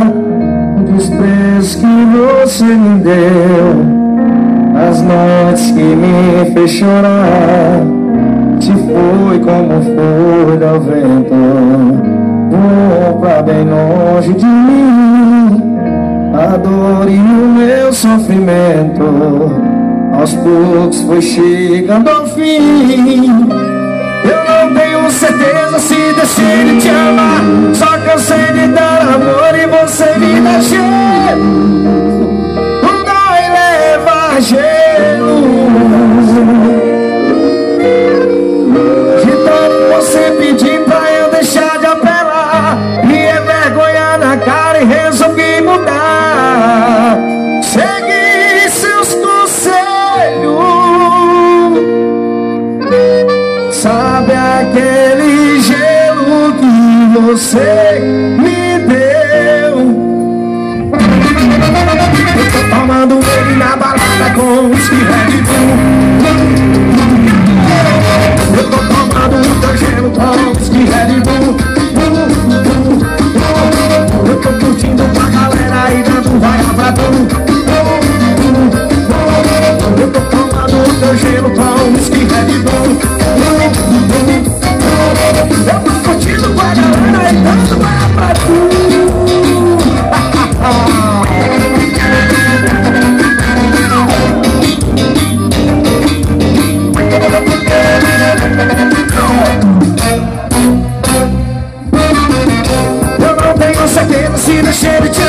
o desprezo que você me deu, as noites que me fez chorar. Se foi como foi do vento, voou pra bem longe de mim. A dor e o meu sofrimento aos poucos foi chegando ao fim. Eu não tenho certeza se decide te amar, só que eu sei lhe dar amor e você me dá gelo. Não dói levar gelo, de tanto você pedir pra eu deixar de apelar. Me envergonhar na cara e resolvi mudar, seguir seus conselhos. Sabe aquele gelo que você me deu? Eu tô tomando ele na balada com os que Red Bull. Eu tô tomando o teu gelo com os que Red Bull. Eu tô curtindo com a galera e dando vaia pra tu. Eu tô tomando o teu gelo com os que Red Bull. Eu tô curtindo com a galera e dando vaia pra tu. Eu não tenho certeza se deixei de te